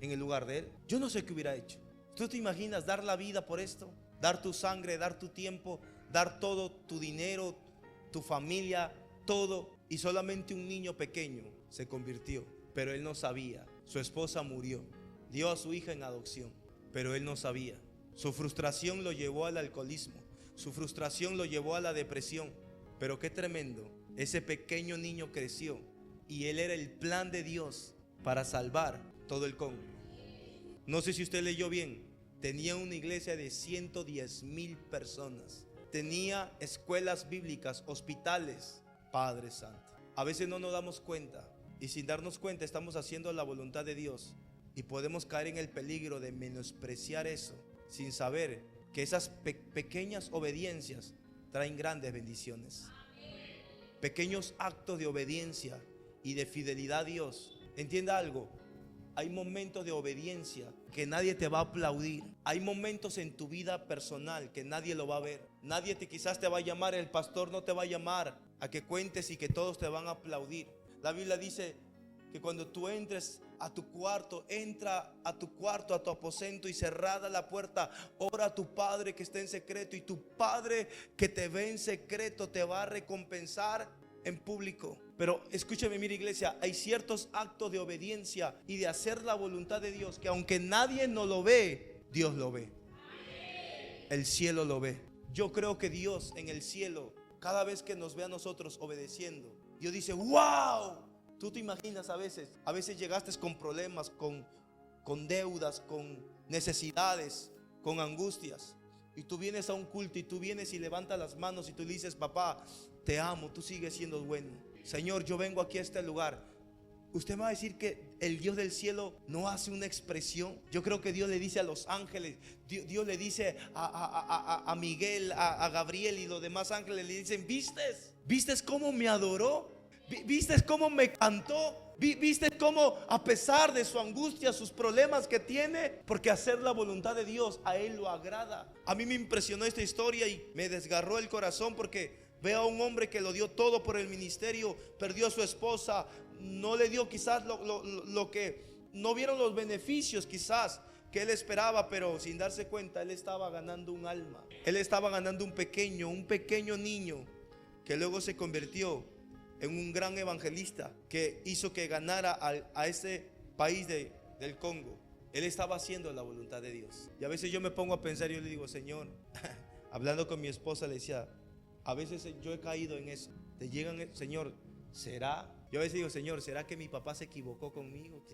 el lugar de él. Yo no sé qué hubiera hecho. ¿Tú te imaginas dar la vida por esto? Dar tu sangre, dar tu tiempo, dar todo tu dinero, tu familia, todo. Y solamente un niño pequeño se convirtió, pero él no sabía. Su esposa murió, dio a su hija en adopción, pero él no sabía. Su frustración lo llevó al alcoholismo, su frustración lo llevó a la depresión. Pero qué tremendo, ese pequeño niño creció y él era el plan de Dios para salvar todo el Congo. No sé si usted leyó bien, tenía una iglesia de 110,000 personas, tenía escuelas bíblicas, hospitales. Padre Santo, a veces no nos damos cuenta y sin darnos cuenta estamos haciendo la voluntad de Dios y podemos caer en el peligro de menospreciar eso sin saber que esas pequeñas obediencias traen grandes bendiciones. Pequeños actos de obediencia y de fidelidad a Dios. Entienda algo, hay momentos de obediencia que nadie te va a aplaudir. Hay momentos en tu vida personal que nadie lo va a ver. Nadie quizás te va a llamar, el pastor no te va a llamar a que cuentes y que todos te van a aplaudir. La Biblia dice, que cuando tú entres a tu cuarto, entra a tu cuarto, a tu aposento, y cerrada la puerta, ora a tu Padre que está en secreto, y tu Padre que te ve en secreto te va a recompensar en público. Pero escúchame, mira, iglesia, hay ciertos actos de obediencia y de hacer la voluntad de Dios que aunque nadie no lo ve, Dios lo ve. El cielo lo ve. Yo creo que Dios en el cielo, cada vez que nos ve a nosotros obedeciendo, Dios dice: wow. Tú te imaginas, a veces llegaste con problemas, con deudas, con necesidades, con angustias, y tú vienes a un culto, y tú vienes y levantas las manos, y tú le dices: papá, te amo, tú sigues siendo bueno. Señor, yo vengo aquí a este lugar. Usted me va a decir que el Dios del cielo no hace una expresión. Yo creo que Dios le dice a los ángeles, Dios le dice a Miguel, a Gabriel y los demás ángeles, le dicen: ¿Vistes cómo me adoró? ¿Viste cómo me cantó? ¿Viste cómo, a pesar de su angustia, sus problemas que tiene, porque hacer la voluntad de Dios a Él lo agrada? A mí me impresionó esta historia y me desgarró el corazón, porque veo a un hombre que lo dio todo por el ministerio, perdió a su esposa, no le dio quizás lo que, no vieron los beneficios quizás que él esperaba, pero sin darse cuenta, él estaba ganando un alma. Él estaba ganando un pequeño niño que luego se convirtió en un gran evangelista que hizo que ganara a ese país del Congo. Él estaba haciendo la voluntad de Dios. Y a veces yo me pongo a pensar y yo le digo: Señor, hablando con mi esposa, le decía: a veces yo he caído en eso. Te llegan: Señor, ¿será? Yo a veces digo: Señor, ¿será que mi papá se equivocó conmigo?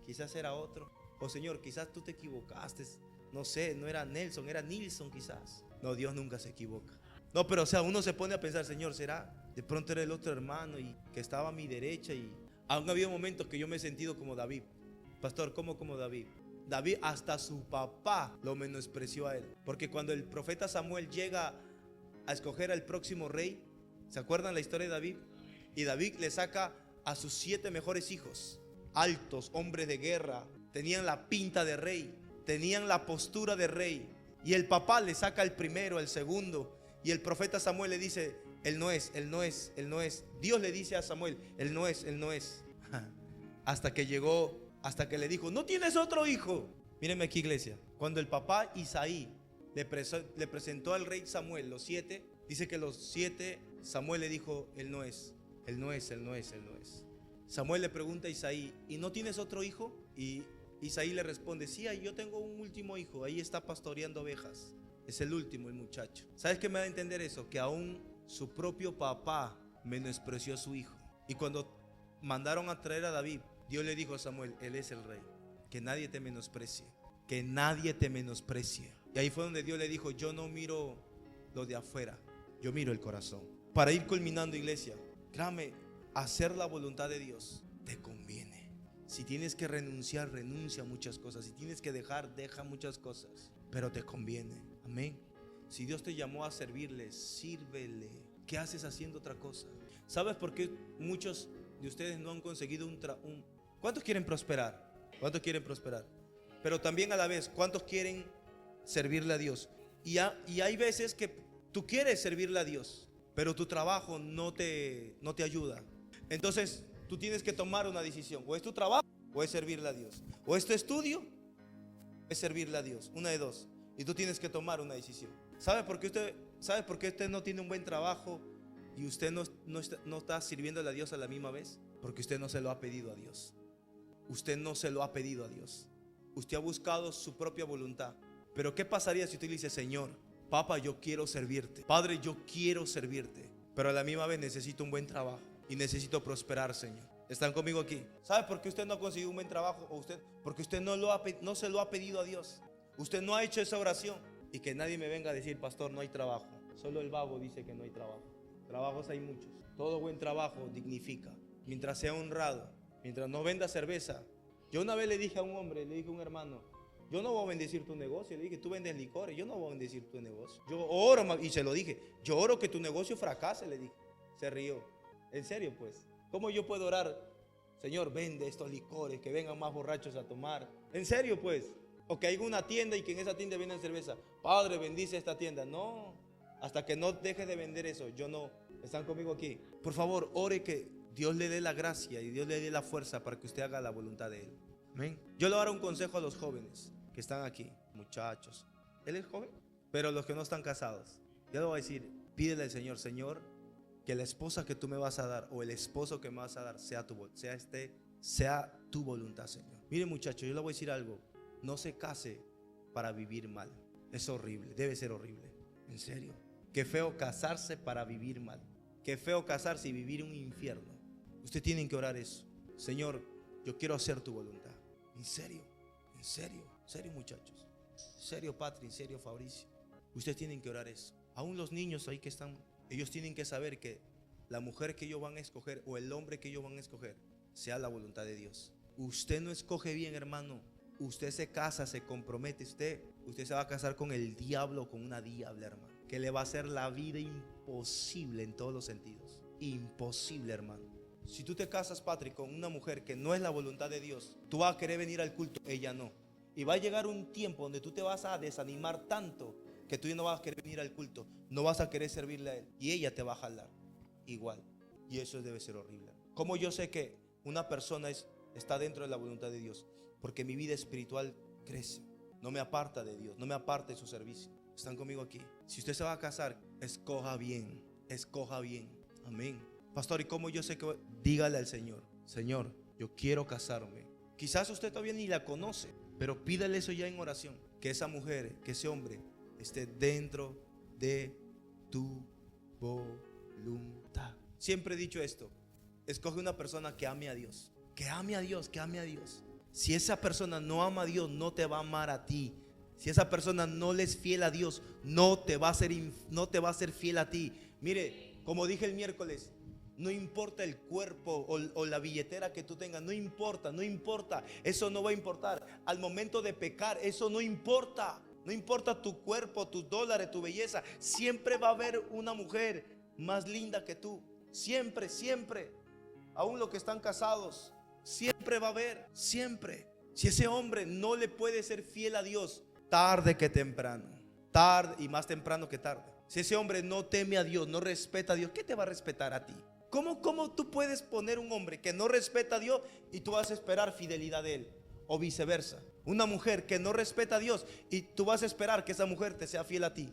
Quizás era otro. O Señor, quizás tú te equivocaste. No sé, no era Nelson, era Nilson quizás. No, Dios nunca se equivoca. No, pero o sea, uno se pone a pensar: Señor, ¿será? De pronto era el otro hermano y que estaba a mi derecha. Y aún ha habido momentos que yo me he sentido como David. Pastor, ¿cómo como David? David, hasta su papá lo menospreció a él. Porque cuando el profeta Samuel llega a escoger al próximo rey, ¿se acuerdan la historia de David? Y David le saca a sus 7 mejores hijos, altos, hombres de guerra, tenían la pinta de rey, tenían la postura de rey. Y el papá le saca el primero, el segundo. Y el profeta Samuel le dice: él no es. Dios le dice a Samuel: él no es. Hasta que llegó, hasta que le dijo: ¿no tienes otro hijo? Mírenme aquí, iglesia. Cuando el papá Isaí le presentó al rey Samuel los 7, dice que los 7, Samuel le dijo: él no es. Samuel le pregunta a Isaí: ¿y no tienes otro hijo? Y Isaí le responde: sí, yo tengo un último hijo, ahí está pastoreando ovejas. Es el último, el muchacho. ¿Sabes qué me da a entender eso? Que aún su propio papá menospreció a su hijo. Y cuando mandaron a traer a David, Dios le dijo a Samuel: él es el rey. Que nadie te menosprecie. Que nadie te menosprecie. Y ahí fue donde Dios le dijo: yo no miro lo de afuera, yo miro el corazón. Para ir culminando, iglesia, créame, hacer la voluntad de Dios te conviene. Si tienes que renunciar, renuncia a muchas cosas. Si tienes que dejar, deja muchas cosas. Pero te conviene. Amén. Si Dios te llamó a servirle, sírvele. ¿Qué haces haciendo otra cosa? ¿Sabes por qué muchos de ustedes no han conseguido ¿Cuántos quieren prosperar? ¿Cuántos quieren prosperar? Pero también a la vez, ¿cuántos quieren servirle a Dios? Y hay veces que tú quieres servirle a Dios, pero tu trabajo no te ayuda. Entonces tú tienes que tomar una decisión: o es tu trabajo o es servirle a Dios, o es tu estudio, es servirle a Dios. Una de dos. Y tú tienes que tomar una decisión. ¿Sabe por qué usted no tiene un buen trabajo y usted no está sirviéndole a Dios a la misma vez? Porque usted no se lo ha pedido a Dios. Usted no se lo ha pedido a Dios. Usted ha buscado su propia voluntad. Pero ¿qué pasaría si usted le dice: Señor, papá, yo quiero servirte. Padre, yo quiero servirte, pero a la misma vez necesito un buen trabajo y necesito prosperar, Señor? ¿Están conmigo aquí? ¿Sabe por qué usted no ha conseguido un buen trabajo? Porque usted no se lo ha pedido a Dios. Usted no ha hecho esa oración. Y que nadie me venga a decir: pastor, no hay trabajo. Solo el vago dice que no hay trabajo. Trabajos hay muchos. Todo buen trabajo dignifica, mientras sea honrado, mientras no venda cerveza. Yo una vez le dije a un hombre, le dije a un hermano: yo no voy a bendecir tu negocio. Le dije: tú vendes licores, yo no voy a bendecir tu negocio. Yo oro, y se lo dije: yo oro que tu negocio fracase, le dije. Se rió. En serio, pues, ¿cómo yo puedo orar: Señor, vende estos licores, que vengan más borrachos a tomar? En serio, pues. O que haya una tienda y que en esa tienda venden cerveza: Padre, bendice esta tienda. No, hasta que no dejes de vender eso, yo no. ¿Están conmigo aquí? Por favor, ore que Dios le dé la gracia y Dios le dé la fuerza para que usted haga la voluntad de Él. Amén. Yo le voy a dar un consejo a los jóvenes que están aquí, muchachos. Él es joven, pero los que no están casados, yo le voy a decir, pídele al Señor, Señor, que la esposa que tú me vas a dar o el esposo que me vas a dar sea tu voluntad, Señor. Mire, muchachos, yo le voy a decir algo. No se case para vivir mal. Es horrible, debe ser horrible. En serio. Qué feo casarse para vivir mal. Qué feo casarse y vivir un infierno. Usted tiene que orar eso. Señor, yo quiero hacer tu voluntad. En serio, muchachos. En serio, Patri, en serio, Fabricio. Ustedes tienen que orar eso. Aún los niños ahí que están, ellos tienen que saber que la mujer que ellos van a escoger o el hombre que ellos van a escoger sea la voluntad de Dios. Usted no escoge bien, hermano. Usted se casa, se compromete. Usted se va a casar con el diablo o con una diabla, hermano, que le va a hacer la vida imposible en todos los sentidos. Imposible, hermano. Si tú te casas, Patrick, con una mujer que no es la voluntad de Dios, tú vas a querer venir al culto, ella no. Y va a llegar un tiempo donde tú te vas a desanimar tanto que tú ya no vas a querer venir al culto, no vas a querer servirle a Él, y ella te va a jalar igual. Y eso debe ser horrible. ¿Cómo yo sé que una persona está dentro de la voluntad de Dios? Porque mi vida espiritual crece, no me aparta de Dios, no me aparta de su servicio. ¿Están conmigo aquí? Si usted se va a casar, escoja bien, amén. Pastor, ¿y cómo yo sé que? Dígale al Señor, Señor, yo quiero casarme. Quizás usted todavía ni la conoce, pero pídale eso ya en oración, que esa mujer, que ese hombre esté dentro de tu voluntad. Siempre he dicho esto: escoge una persona que ame a Dios, que ame a Dios. Si esa persona no ama a Dios, no te va a amar a ti. Si esa persona no le es fiel a Dios, no te va a ser fiel a ti. Mire, como dije el miércoles, no importa el cuerpo o la billetera que tú tengas, no importa, eso no va a importar. Al momento de pecar, eso no importa. No importa tu cuerpo, tus dólares, tu belleza. Siempre va a haber una mujer más linda que tú. Siempre. Aún los que están casados, siempre va a haber, siempre. Si ese hombre no le puede ser fiel a Dios, tarde que temprano, tarde y más temprano que tarde. Si ese hombre no teme a Dios, no respeta a Dios, ¿qué te va a respetar a ti? ¿Cómo tú puedes poner un hombre que no respeta a Dios y tú vas a esperar fidelidad de él? O viceversa, una mujer que no respeta a Dios y tú vas a esperar que esa mujer te sea fiel a ti.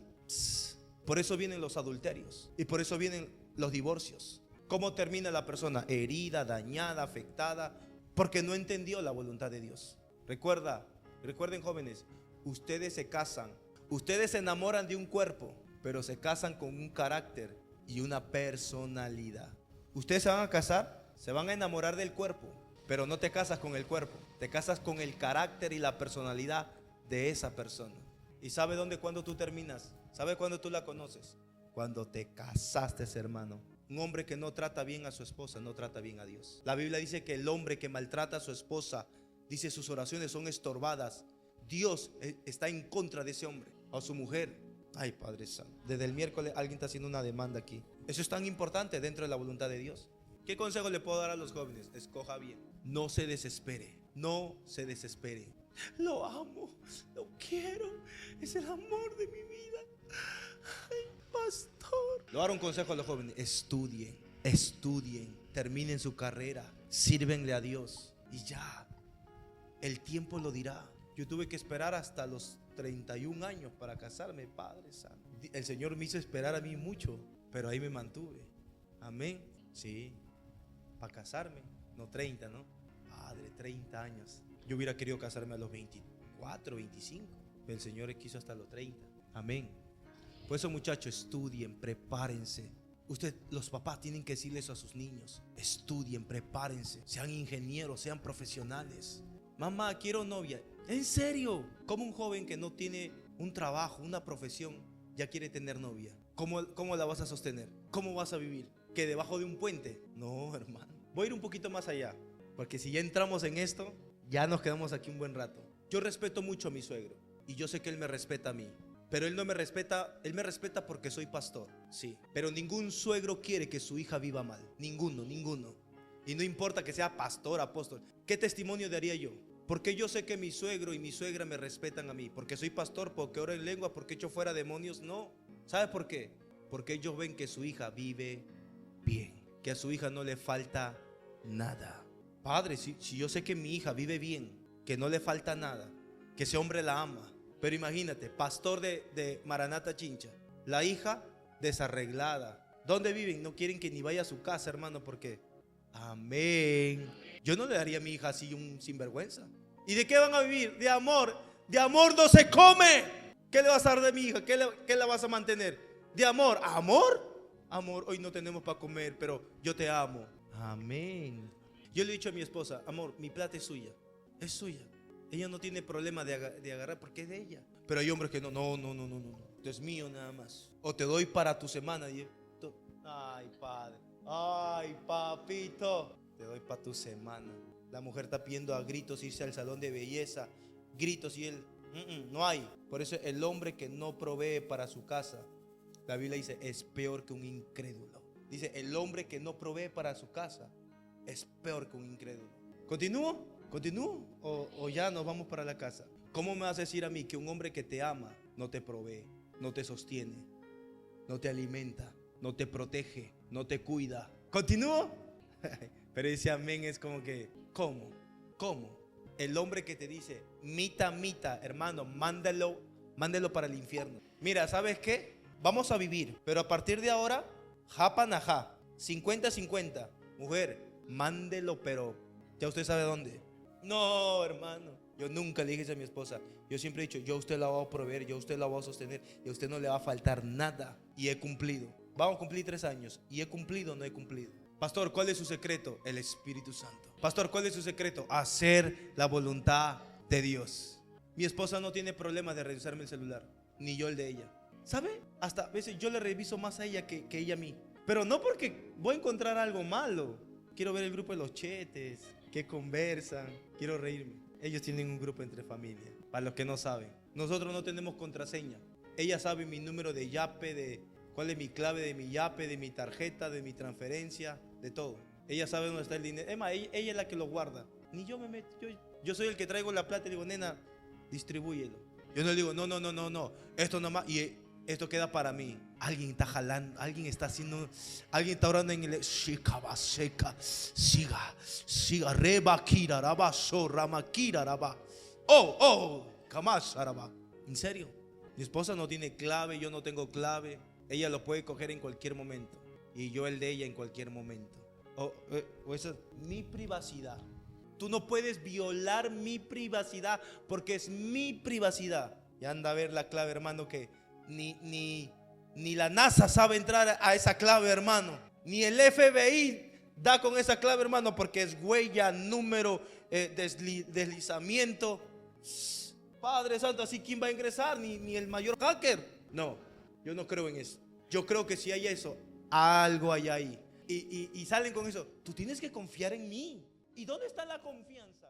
Por eso vienen los adulterios y por eso vienen los divorcios. ¿Cómo termina la persona? Herida, dañada, afectada, porque no entendió la voluntad de Dios. Recuerden, jóvenes, ustedes se casan, ustedes se enamoran de un cuerpo, pero se casan con un carácter y una personalidad. Ustedes se van a casar, se van a enamorar del cuerpo, pero no te casas con el cuerpo, te casas con el carácter y la personalidad de esa persona. ¿Y sabe cuándo tú terminas? ¿Sabe cuándo tú la conoces? Cuando te casaste, hermano. Un hombre que no trata bien a su esposa no trata bien a Dios. La Biblia dice que el hombre que maltrata a su esposa, dice, sus oraciones son estorbadas. Dios está en contra de ese hombre o su mujer. Ay, Padre Santo, desde el miércoles alguien está haciendo una demanda aquí. Eso es tan importante dentro de la voluntad de Dios. ¿Qué consejo le puedo dar a los jóvenes? Escoja bien. No se desespere. Lo amo, lo quiero, es el amor de mi vida. Ay, pastor. Le voy a dar un consejo a los jóvenes: estudien, terminen su carrera, sírvenle a Dios y ya, el tiempo lo dirá. Yo tuve que esperar hasta los 31 años para casarme, Padre Santo. El Señor me hizo esperar a mí mucho, pero ahí me mantuve. Amén. Sí, para casarme, no 30, ¿no? Padre, 30 años. Yo hubiera querido casarme a los 24, 25, pero el Señor quiso hasta los 30. Amén. Por eso, muchachos, estudien, prepárense. Los papás tienen que decirle eso a sus niños. Estudien, prepárense, sean ingenieros, sean profesionales. Mamá, quiero novia. ¿En serio? ¿Cómo un joven que no tiene un trabajo, una profesión, ya quiere tener novia? ¿Cómo la vas a sostener? ¿Cómo vas a vivir? ¿Que debajo de un puente? No, hermano. Voy a ir un poquito más allá, porque si ya entramos en esto, ya nos quedamos aquí un buen rato. Yo respeto mucho a mi suegro y yo sé que él me respeta a mí. Pero él no me respeta, él me respeta porque soy pastor, sí. Pero ningún suegro quiere que su hija viva mal. Ninguno. Y no importa que sea pastor, apóstol. ¿Qué testimonio daría yo? Porque yo sé que mi suegro y mi suegra me respetan a mí. Porque soy pastor, porque oro en lengua, porque echo fuera demonios. No. ¿Sabe por qué? Porque ellos ven que su hija vive bien. que a su hija no le falta nada. Padre, si yo sé que mi hija vive bien, que no le falta nada, que ese hombre la ama, pero imagínate, pastor de Maranata Chincha, la hija desarreglada. ¿Dónde viven? No quieren que ni vaya a su casa, hermano, porque amén. Yo no le daría a mi hija así un sinvergüenza. ¿Y de qué van a vivir? De amor. De amor no se come. ¿Qué le vas a dar de mi hija? ¿Qué la vas a mantener? De amor. ¿Amor? Amor, hoy no tenemos para comer, pero yo te amo. Amén. Yo le he dicho a mi esposa, amor, mi plata es suya. Es suya. Ella no tiene problema de agarrar porque es de ella. Pero hay hombres que no. Esto es mío nada más. O te doy para tu semana. Y ay, padre. Ay, papito. Te doy para tu semana. La mujer está pidiendo a gritos irse al salón de belleza. Gritos y él, no hay. Por eso el hombre que no provee para su casa, la Biblia dice, es peor que un incrédulo. Dice, el hombre que no provee para su casa es peor que un incrédulo. ¿Continúo? ¿O ya nos vamos para la casa? ¿Cómo me vas a decir a mí que un hombre que te ama no te provee, no te sostiene, no te alimenta, no te protege, no te cuida? ¿Continúo? Pero ese amén es como que, ¿cómo? El hombre que te dice, mita, hermano, mándalo para el infierno. Mira, ¿sabes qué? Vamos a vivir, pero a partir de ahora, japanajá, 50-50. Mujer, mándelo, pero ya usted sabe dónde. No, hermano, yo nunca le dije a mi esposa. Yo siempre he dicho, yo a usted la voy a proveer, yo a usted la voy a sostener, y a usted no le va a faltar nada. Y he cumplido. Vamos a cumplir 3 años. ¿Y he cumplido o no he cumplido? Pastor, ¿cuál es su secreto? El Espíritu Santo. Pastor, ¿cuál es su secreto? Hacer la voluntad de Dios. Mi esposa no tiene problema de revisarme el celular, ni yo el de ella. ¿Sabe? Hasta a veces yo le reviso más a ella que ella a mí. Pero no porque voy a encontrar algo malo. Quiero ver el grupo de los chetes, que conversan. Quiero reírme. Ellos tienen un grupo entre familia. Para los que no saben, nosotros no tenemos contraseña. Ella sabe mi número de Yape, cuál es mi clave de mi Yape, de mi tarjeta, de mi transferencia, de todo. Ella sabe dónde está el dinero. Es más, ella es la que lo guarda. Ni yo me meto. Yo soy el que traigo la plata y le digo, nena, distribúyelo. Yo no le digo, no. Esto nomás, y esto queda para mí. Alguien está jalando, alguien está orando en el siga, reba, kira, raba, so, rama, kira, raba. Jamás, raba. ¿En serio? Mi esposa no tiene clave, yo no tengo clave. Ella lo puede coger en cualquier momento. Y yo el de ella en cualquier momento. O esa es mi privacidad. Tú no puedes violar mi privacidad porque es mi privacidad. Y anda a ver la clave, hermano, que ni la NASA sabe entrar a esa clave, hermano. Ni el FBI da con esa clave, hermano, porque es huella, número, deslizamiento. Padre Santo, así ¿quién va a ingresar? Ni el mayor hacker. No, yo no creo en eso. Yo creo que si hay eso, algo hay ahí. Y salen con eso. Tú tienes que confiar en mí. ¿Y dónde está la confianza?